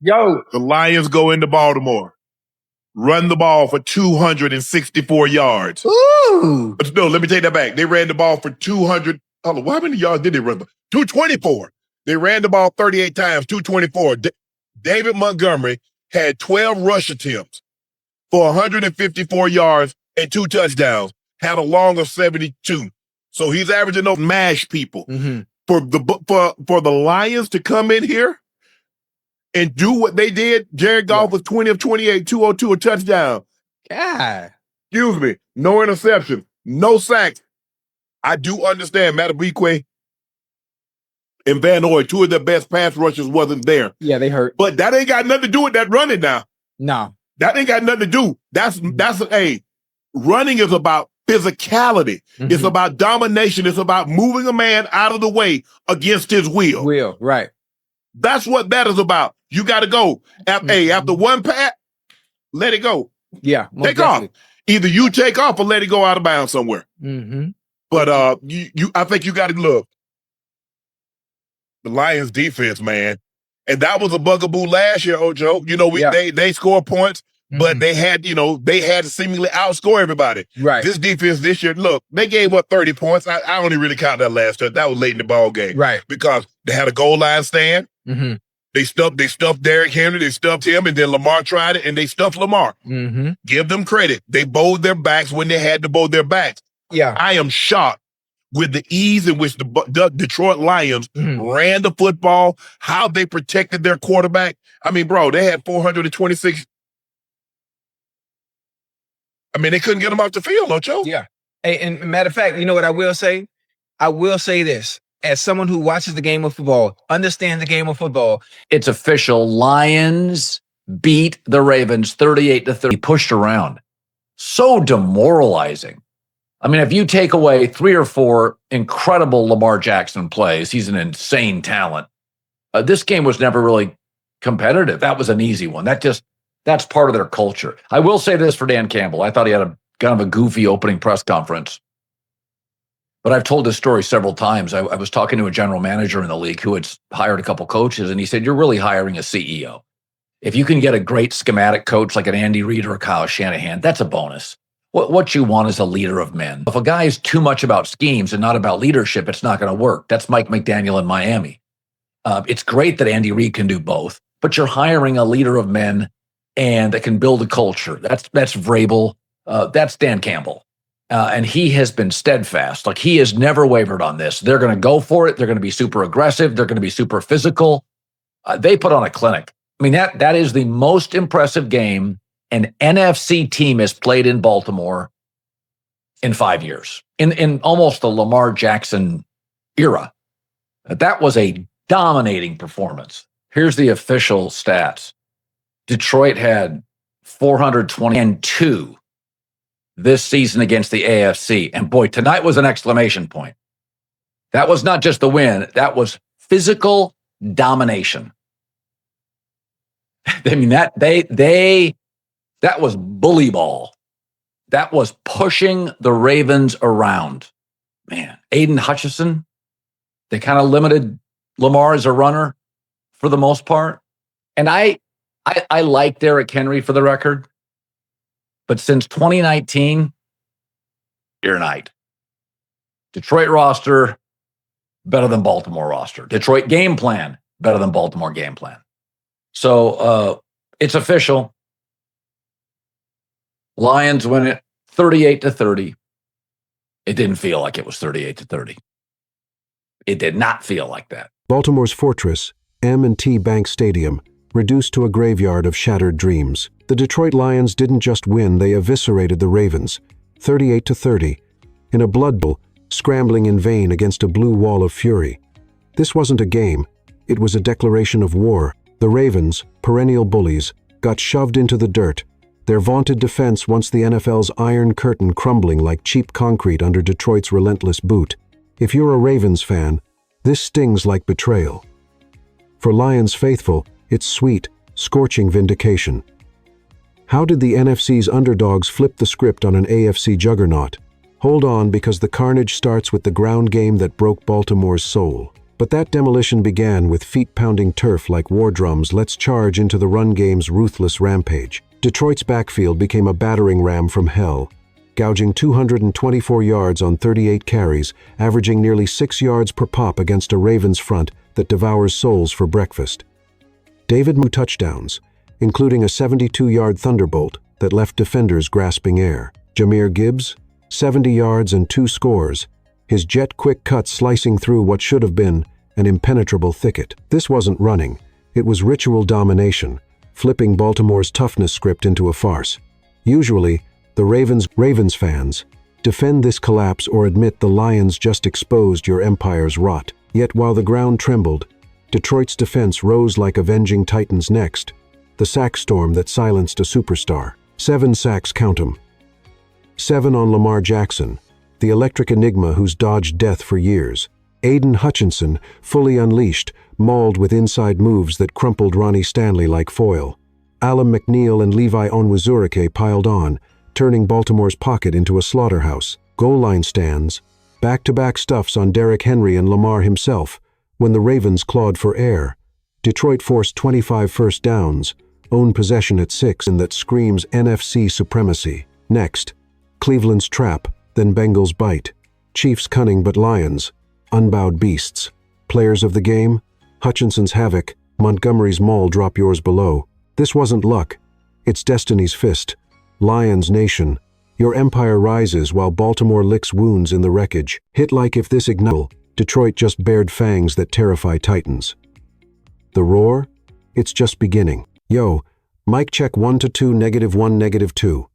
Yo, The Lions go into Baltimore, run the ball for 264 yards. ooh, No, let me take that back. They ran the ball for 200. Hold on, how many yards did they run? 224. They ran the ball 38 times, 224. David Montgomery had 12 rush attempts for 154 yards and 2 touchdowns, had a long of 72. So he's averaging those mash people. Mhm. For the Lions to come in here and do what they did, Jared Goff was 20 of 28, 202, a touchdown. God. Excuse me, no interception, no sacks. I do understand Matabikwe and Van Noy, two of their best pass rushers, wasn't there. Yeah, they hurt. But that ain't got nothing to do with that running now. No. That ain't got nothing to do. Running is about physicality. Mhm. It's about domination. It's about moving a man out of the way against his will. Right. That's what that is about. You got to go. After one pat, let it go. Yeah. Take off. Either you take off or let it go out of bounds somewhere. Mm-hmm. But I think you got to look. The Lions defense, man. And that was a bugaboo last year, Ojo. You know, they score points, but they had to seemingly outscore everybody. Right. This defense this year, look, they gave up 30 points. I only really count that last touch. That was late in the ball game. Right. Because they had a goal line stand. Mm-hmm. They stuffed Derrick Henry, they stuffed him, and then Lamar tried it, and they stuffed Lamar. Mm-hmm. Give them credit. They bowed their backs when they had to bow their backs. Yeah. I am shocked with the ease in which the Detroit Lions ran the football, how they protected their quarterback. I mean, bro, they had 426. I mean, they couldn't get them off the field, Ocho. Yeah. Hey, and matter of fact, you know what I will say? I will say this. As someone who watches the game of football, understands the game of football. It's official. Lions beat the Ravens 38-30, pushed around. So demoralizing. I mean, if you take away 3 or 4 incredible Lamar Jackson plays, he's an insane talent. This game was never really competitive. That was an easy one. That's part of their culture. I will say this for Dan Campbell. I thought he had a kind of a goofy opening press conference. But I've told this story several times. I was talking to a general manager in the league who had hired a couple coaches, and he said, you're really hiring a CEO. If you can get a great schematic coach like an Andy Reid or a Kyle Shanahan, that's a bonus. What you want is a leader of men. If a guy is too much about schemes and not about leadership, it's not going to work. That's Mike McDaniel in Miami. It's great that Andy Reid can do both, but you're hiring a leader of men and that can build a culture. That's Vrabel. That's Dan Campbell. And he has been steadfast. Like, he has never wavered on this. They're going to go for it. They're going to be super aggressive. They're going to be super physical. They put on a clinic. I mean, that is the most impressive game an NFC team has played in Baltimore in 5 years, in almost the Lamar Jackson era. That was a dominating performance. Here's the official stats. Detroit had 422 this season against the AFC. And boy, tonight was an exclamation point. That was not just the win. That was physical domination. I mean, that was bully ball. That was pushing the Ravens around. Man, Aiden Hutchinson, they kind of limited Lamar as a runner for the most part. And I like Derrick Henry, for the record. But since 2019, you're night. Detroit roster, better than Baltimore roster. Detroit game plan, better than Baltimore game plan. So it's official. Lions win it 38-30. It didn't feel like it was 38-30. It did not feel like that. Baltimore's fortress, M&T Bank Stadium, reduced to a graveyard of shattered dreams. The Detroit Lions didn't just win, they eviscerated the Ravens, 38-30, in a blood bowl, scrambling in vain against a blue wall of fury. This wasn't a game, it was a declaration of war. The Ravens, perennial bullies, got shoved into the dirt, their vaunted defense once the NFL's iron curtain crumbling like cheap concrete under Detroit's relentless boot. If you're a Ravens fan, this stings like betrayal. For Lions faithful, it's sweet, scorching vindication. How did the NFC's underdogs flip the script on an AFC juggernaut? Hold on, because the carnage starts with the ground game that broke Baltimore's soul. But that demolition began with feet-pounding turf like war drums. Let's charge into the run game's ruthless rampage. Detroit's backfield became a battering ram from hell, gouging 224 yards on 38 carries, averaging nearly 6 yards per pop against a Ravens front that devours souls for breakfast. David moved touchdowns, including a 72-yard thunderbolt that left defenders grasping air. Jahmyr Gibbs, 70 yards and 2 scores, his jet-quick cut slicing through what should have been an impenetrable thicket. This wasn't running, it was ritual domination, flipping Baltimore's toughness script into a farce. Usually, the Ravens fans defend this collapse or admit the Lions just exposed your empire's rot. Yet while the ground trembled, Detroit's defense rose like avenging titans next, the sack storm that silenced a superstar. 7 sacks, count 'em. 7 on Lamar Jackson, the electric enigma who's dodged death for years. Aiden Hutchinson, fully unleashed, mauled with inside moves that crumpled Ronnie Stanley like foil. Alam McNeil and Levi Onwuzurike piled on, turning Baltimore's pocket into a slaughterhouse. Goal line stands, back-to-back stuffs on Derrick Henry and Lamar himself. When the Ravens clawed for air, Detroit forced 25 first downs, owned possession at 6, and that screams NFC supremacy. Next, Cleveland's trap, then Bengals' bite. Chiefs cunning but Lions, unbowed beasts. Players of the game, Hutchinson's havoc, Montgomery's maul. Drop yours below. This wasn't luck, it's destiny's fist. Lions Nation, your empire rises while Baltimore licks wounds in the wreckage. Hit like if this ignited, Detroit just bared fangs that terrify titans. The roar? It's just beginning. Yo, mic check 1 to 2, -1, -2.